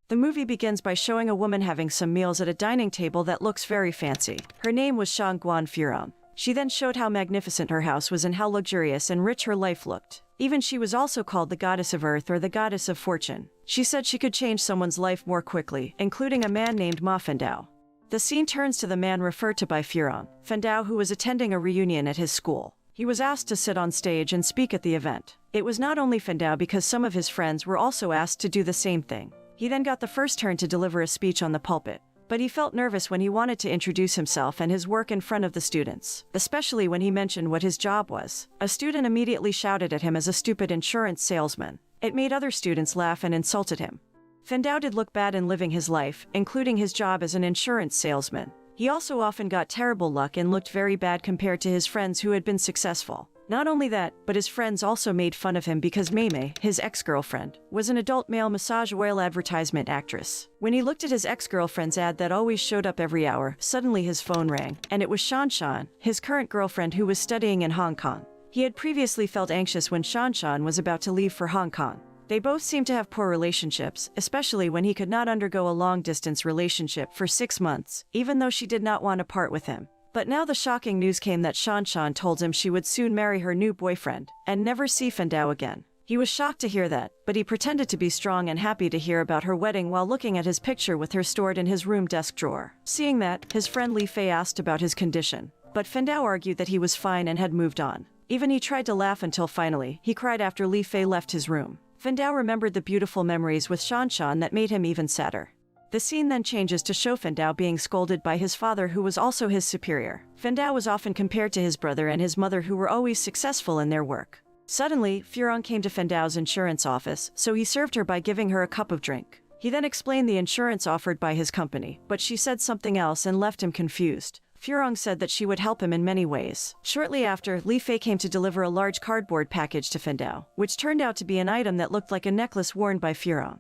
The movie begins by showing a woman having some meals at a dining table that looks very fancy. Her name was Shangguan Furong. She then showed how magnificent her house was and how luxurious and rich her life looked. Even she was also called the goddess of earth or the goddess of fortune. She said she could change someone's life more quickly, including a man named Ma Fendao. The scene turns to the man referred to by Furong, Fendao, who was attending a reunion at his school. He was asked to sit on stage and speak at the event. It was not only Fendao because some of his friends were also asked to do the same thing. He then got the first turn to deliver a speech on the pulpit. But he felt nervous when he wanted to introduce himself and his work in front of the students, especially when he mentioned what his job was. A student immediately shouted at him as a stupid insurance salesman. It made other students laugh and insulted him. Fendao did look bad in living his life, including his job as an insurance salesman. He also often got terrible luck and looked very bad compared to his friends who had been successful. Not only that, but his friends also made fun of him because Mei, his ex-girlfriend, was an adult male massage oil advertisement actress. When he looked at his ex-girlfriend's ad that always showed up every hour, suddenly his phone rang, and it was Shan, his current girlfriend who was studying in Hong Kong. He had previously felt anxious when Shan was about to leave for Hong Kong. They both seemed to have poor relationships, especially when he could not undergo a long-distance relationship for 6 months, even though she did not want to part with him. But now the shocking news came that Shan told him she would soon marry her new boyfriend and never see Fendao again. He was shocked to hear that, but he pretended to be strong and happy to hear about her wedding while looking at his picture with her stored in his room desk drawer. Seeing that, his friend Li Fei asked about his condition, but Fendao argued that he was fine and had moved on. Even he tried to laugh until finally, he cried after Li Fei left his room. Fendao remembered the beautiful memories with Shan that made him even sadder. The scene then changes to show Fendao being scolded by his father, who was also his superior. Fendao was often compared to his brother and his mother, who were always successful in their work. Suddenly, Furong came to Fendao's insurance office, so he served her by giving her a cup of drink. He then explained the insurance offered by his company, but she said something else and left him confused. Furong said that she would help him in many ways. Shortly after, Li Fei came to deliver a large cardboard package to Fendao, which turned out to be an item that looked like a necklace worn by Furong.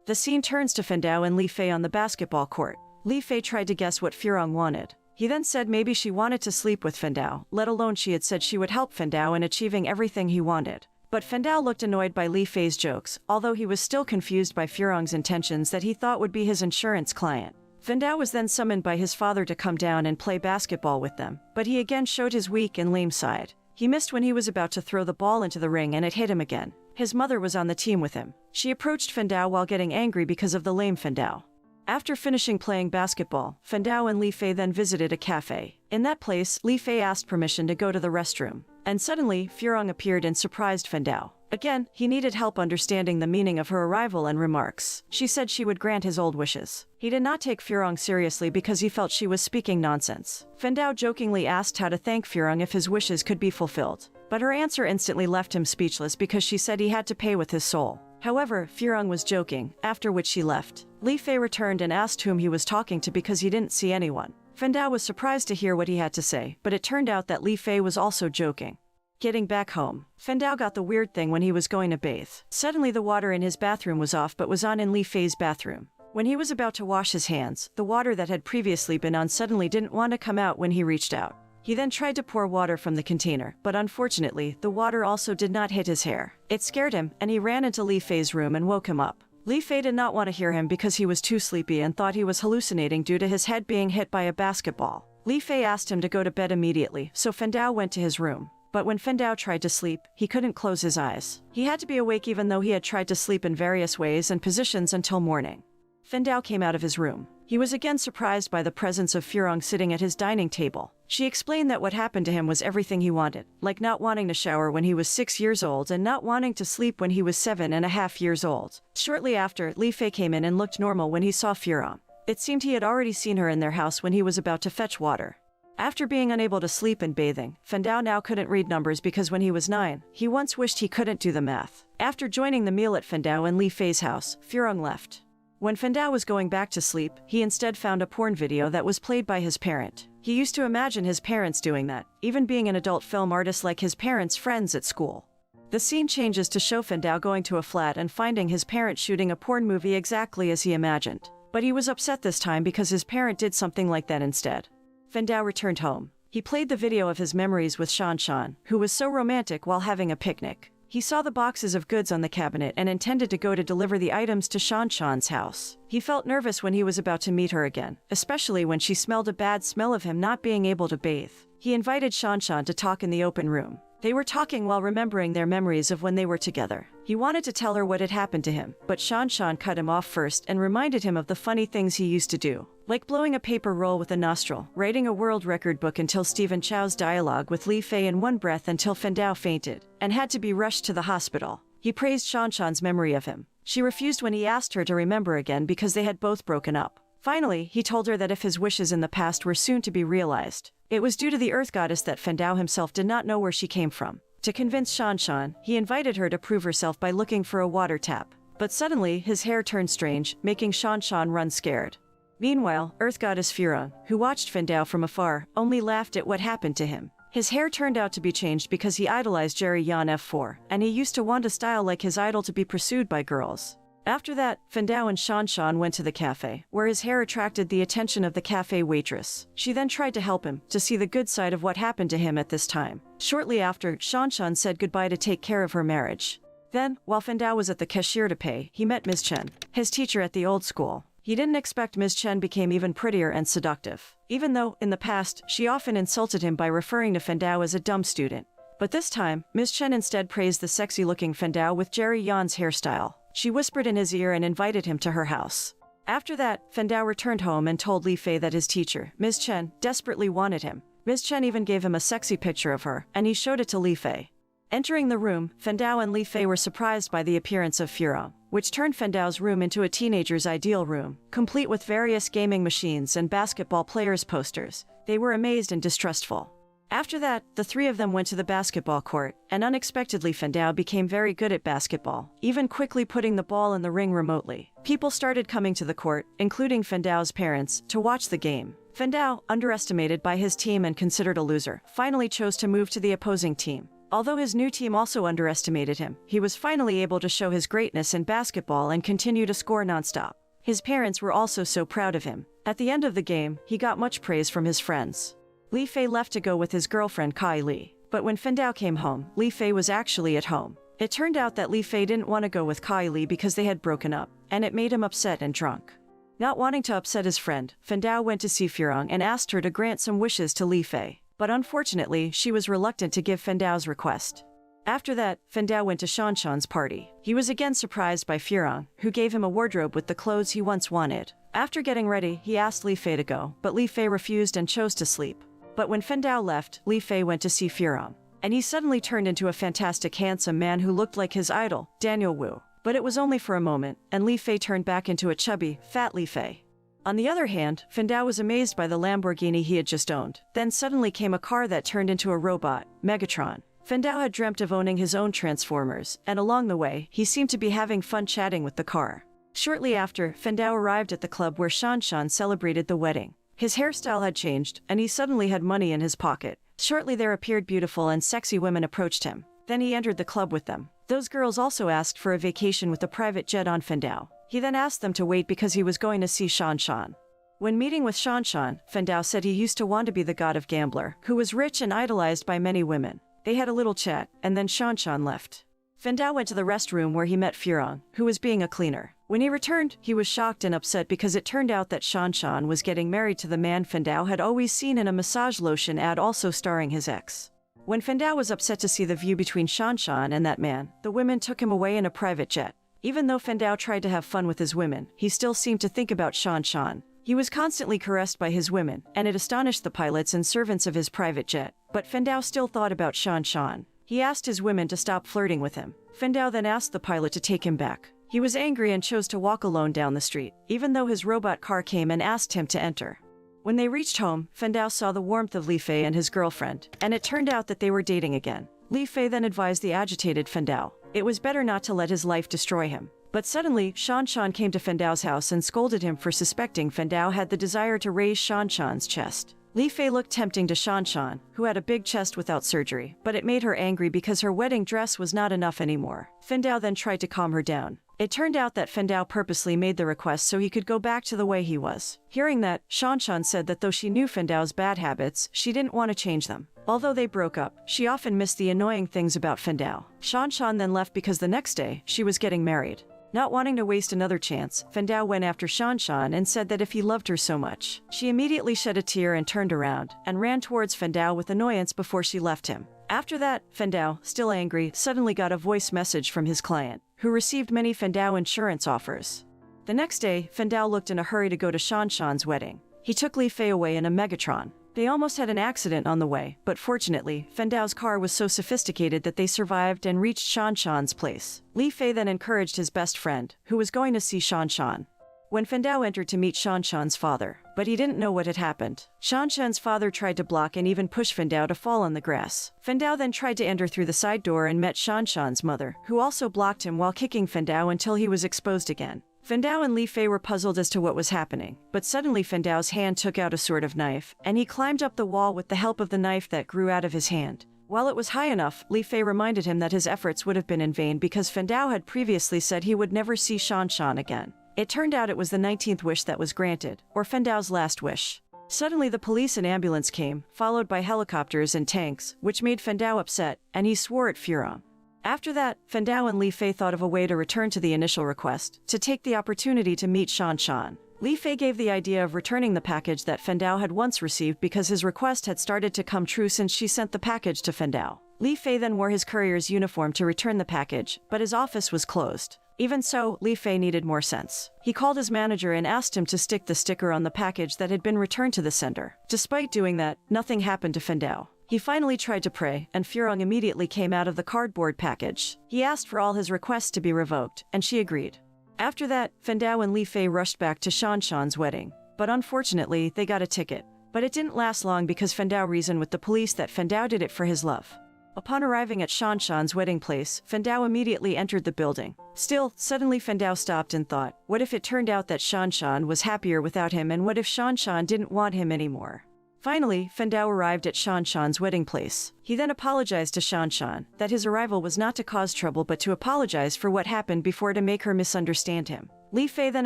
The scene turns to Fendao and Li Fei on the basketball court. Li Fei tried to guess what Furong wanted. He then said maybe she wanted to sleep with Fendao, let alone she had said she would help Fendao in achieving everything he wanted. But Fendao looked annoyed by Li Fei's jokes, although he was still confused by Furong's intentions that he thought would be his insurance client. Fendao was then summoned by his father to come down and play basketball with them, but he again showed his weak and lame side. He missed when he was about to throw the ball into the ring and it hit him again. His mother was on the team with him. She approached Fendao while getting angry because of the lame Fendao. After finishing playing basketball, Fendao and Li Fei then visited a cafe. In that place, Li Fei asked permission to go to the restroom. And suddenly, Furong appeared and surprised Fendao. Again, he needed help understanding the meaning of her arrival and remarks. She said she would grant his old wishes. He did not take Furong seriously because he felt she was speaking nonsense. Fendao jokingly asked how to thank Furong if his wishes could be fulfilled. But her answer instantly left him speechless because she said he had to pay with his soul. However, Furong was joking, after which she left. Li Fei returned and asked whom he was talking to because he didn't see anyone. Fendao was surprised to hear what he had to say, but it turned out that Li Fei was also joking. Getting back home, Fendao got the weird thing when he was going to bathe. Suddenly the water in his bathroom was off but was on in Li Fei's bathroom. When he was about to wash his hands, the water that had previously been on suddenly didn't want to come out when he reached out. He then tried to pour water from the container, but unfortunately, the water also did not hit his hair. It scared him, and he ran into Li Fei's room and woke him up. Li Fei did not want to hear him because he was too sleepy and thought he was hallucinating due to his head being hit by a basketball. Li Fei asked him to go to bed immediately, so Fendao went to his room. But when Fendao tried to sleep, he couldn't close his eyes. He had to be awake even though he had tried to sleep in various ways and positions until morning. Fendao came out of his room. He was again surprised by the presence of Furong sitting at his dining table. She explained that what happened to him was everything he wanted, like not wanting to shower when he was 6 years old and not wanting to sleep when he was 7.5 years old. Shortly after, Li Fei came in and looked normal when he saw Furong. It seemed he had already seen her in their house when he was about to fetch water. After being unable to sleep and bathing, Fendao now couldn't read numbers because when he was 9, he once wished he couldn't do the math. After joining the meal at Fendao and Li Fei's house, Furong left. When Fendao was going back to sleep, he instead found a porn video that was played by his parent. He used to imagine his parents doing that, even being an adult film artist like his parents' friends at school. The scene changes to show Fendao going to a flat and finding his parent shooting a porn movie exactly as he imagined. But he was upset this time because his parent did something like that instead. Fendao returned home. He played the video of his memories with Shan, who was so romantic while having a picnic. He saw the boxes of goods on the cabinet and intended to go to deliver the items to Shanshan's house. He felt nervous when he was about to meet her again, especially when she smelled a bad smell of him not being able to bathe. He invited Shanshan to talk in the open room. They were talking while remembering their memories of when they were together. He wanted to tell her what had happened to him, but Shanshan cut him off first and reminded him of the funny things he used to do, like blowing a paper roll with a nostril, writing a world record book until Stephen Chow's dialogue with Li Fei in one breath until Fendao fainted and had to be rushed to the hospital. He praised Shanshan's memory of him. She refused when he asked her to remember again because they had both broken up. Finally, he told her that if his wishes in the past were soon to be realized, it was due to the Earth Goddess that Fendao himself did not know where she came from. To convince Shanshan, he invited her to prove herself by looking for a water tap. But suddenly, his hair turned strange, making Shanshan run scared. Meanwhile, Earth Goddess Furong, who watched Fendao from afar, only laughed at what happened to him. His hair turned out to be changed because he idolized Jerry Yan F4, and he used to want a style like his idol to be pursued by girls. After that, Fendao and Shanshan went to the cafe, where his hair attracted the attention of the cafe waitress. She then tried to help him, to see the good side of what happened to him at this time. Shortly after, Shanshan said goodbye to take care of her marriage. Then, while Fendao was at the cashier to pay, he met Ms. Chen, his teacher at the old school. He didn't expect Ms. Chen became even prettier and seductive, even though, in the past, she often insulted him by referring to Fendao as a dumb student. But this time, Ms. Chen instead praised the sexy-looking Fendao with Jerry Yan's hairstyle. She whispered in his ear and invited him to her house. After that, Fendao returned home and told Li Fei that his teacher, Ms. Chen, desperately wanted him. Ms. Chen even gave him a sexy picture of her, and he showed it to Li Fei. Entering the room, Fendao and Li Fei were surprised by the appearance of Furong, which turned Fendao's room into a teenager's ideal room, complete with various gaming machines and basketball players' posters. They were amazed and distrustful. After that, the three of them went to the basketball court, and unexpectedly Fendao became very good at basketball, even quickly putting the ball in the ring remotely. People started coming to the court, including Fendao's parents, to watch the game. Fendao, underestimated by his team and considered a loser, finally chose to move to the opposing team. Although his new team also underestimated him, he was finally able to show his greatness in basketball and continue to score nonstop. His parents were also so proud of him. At the end of the game, he got much praise from his friends. Li Fei left to go with his girlfriend Kai Li, but when Fendao came home, Li Fei was actually at home. It turned out that Li Fei didn't want to go with Kai Li because they had broken up, and it made him upset and drunk. Not wanting to upset his friend, Fendao went to see Furong and asked her to grant some wishes to Li Fei, but unfortunately, she was reluctant to give Fendao's request. After that, Fendao went to Shanshan's party. He was again surprised by Furong, who gave him a wardrobe with the clothes he once wanted. After getting ready, he asked Li Fei to go, but Li Fei refused and chose to sleep. But when Fendao left, Li Fei went to see Furong, and he suddenly turned into a fantastic handsome man who looked like his idol, Daniel Wu. But it was only for a moment, and Li Fei turned back into a chubby, fat Li Fei. On the other hand, Fendao was amazed by the Lamborghini he had just owned. Then suddenly came a car that turned into a robot, Megatron. Fendao had dreamt of owning his own Transformers, and along the way, he seemed to be having fun chatting with the car. Shortly after, Fendao arrived at the club where Shanshan celebrated the wedding. His hairstyle had changed, and he suddenly had money in his pocket. Shortly there appeared beautiful and sexy women approached him. Then he entered the club with them. Those girls also asked for a vacation with a private jet on Fendao. He then asked them to wait because he was going to see Shanshan. When meeting with Shanshan, Fendao said he used to want to be the god of gambler, who was rich and idolized by many women. They had a little chat, and then Shanshan left. Fendao went to the restroom where he met Furong, who was being a cleaner. When he returned, he was shocked and upset because it turned out that Shanshan was getting married to the man Fendao had always seen in a massage lotion ad also starring his ex. When Fendao was upset to see the view between Shanshan and that man, the women took him away in a private jet. Even though Fendao tried to have fun with his women, he still seemed to think about Shanshan. He was constantly caressed by his women, and it astonished the pilots and servants of his private jet. But Fendao still thought about Shanshan. He asked his women to stop flirting with him. Fendao then asked the pilot to take him back. He was angry and chose to walk alone down the street, even though his robot car came and asked him to enter. When they reached home, Fendao saw the warmth of Li Fei and his girlfriend, and it turned out that they were dating again. Li Fei then advised the agitated Fendao it was better not to let his life destroy him. But suddenly, Shanshan came to Fendao's house and scolded him for suspecting Fendao had the desire to raise Shanshan's chest. Li Fei looked tempting to Shan Shan, who had a big chest without surgery, but it made her angry because her wedding dress was not enough anymore. Fen Dao then tried to calm her down. It turned out that Fen Dao purposely made the request so he could go back to the way he was. Hearing that, Shan Shan said that though she knew Fen Dao's bad habits, she didn't want to change them. Although they broke up, she often missed the annoying things about Fen Dao. Shan Shan then left because the next day, she was getting married. Not wanting to waste another chance, Fen Dao went after Shan Shan and said that if he loved her so much. She immediately shed a tear and turned around, and ran towards Fen Dao with annoyance before she left him. After that, Fen Dao, still angry, suddenly got a voice message from his client, who received many Fen Dao insurance offers. The next day, Fen Dao looked in a hurry to go to Shan Shan's wedding. He took Li Fei away in a Megatron. They almost had an accident on the way, but fortunately, Fen Dao's car was so sophisticated that they survived and reached Shan Shan's place. Li Fei then encouraged his best friend, who was going to see Shan Shan. When Fen Dao entered to meet Shan Shan's father, but he didn't know what had happened. Shan Shan's father tried to block and even push Fen Dao to fall on the grass. Fen Dao then tried to enter through the side door and met Shan Shan's mother, who also blocked him while kicking Fen Dao until he was exposed again. Fen Dao and Li Fei were puzzled as to what was happening, but suddenly Fen Dao's hand took out a sort of knife, and he climbed up the wall with the help of the knife that grew out of his hand. While it was high enough, Li Fei reminded him that his efforts would have been in vain because Fen Dao had previously said he would never see Shan Shan again. It turned out it was the 19th wish that was granted, or Fen Dao's last wish. Suddenly the police and ambulance came, followed by helicopters and tanks, which made Fen Dao upset, and he swore at Furong. After that, Fen Dao and Li Fei thought of a way to return to the initial request, to take the opportunity to meet Shan Shan. Li Fei gave the idea of returning the package that Fen Dao had once received because his request had started to come true since she sent the package to Fen Dao. Li Fei then wore his courier's uniform to return the package, but his office was closed. Even so, Li Fei needed more sense. He called his manager and asked him to stick the sticker on the package that had been returned to the sender. Despite doing that, nothing happened to Fen Dao. He finally tried to pray, and Furong immediately came out of the cardboard package. He asked for all his requests to be revoked, and she agreed. After that, Fen Dao and Li Fei rushed back to Shan Shan's wedding. But unfortunately, they got a ticket. But it didn't last long because Fen Dao reasoned with the police that Fen Dao did it for his love. Upon arriving at Shan Shan's wedding place, Fen Dao immediately entered the building. Still, suddenly Fen Dao stopped and thought, what if it turned out that Shan Shan was happier without him, and what if Shan Shan didn't want him anymore? Finally, Fen Dao arrived at Shan Shan's wedding place. He then apologized to Shan Shan that his arrival was not to cause trouble but to apologize for what happened before to make her misunderstand him. Li Fei then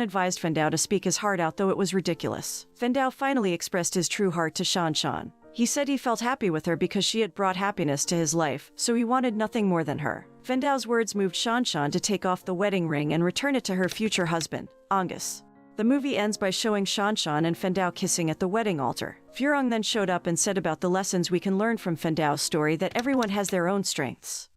advised Fen Dao to speak his heart out, though it was ridiculous. Fen Dao finally expressed his true heart to Shan Shan. He said he felt happy with her because she had brought happiness to his life, so he wanted nothing more than her. Fen Dao's words moved Shan Shan to take off the wedding ring and return it to her future husband, Angus. The movie ends by showing Shan Shan and Fen Dao kissing at the wedding altar. Furong then showed up and said about the lessons we can learn from Fen Dao's story, that everyone has their own strengths.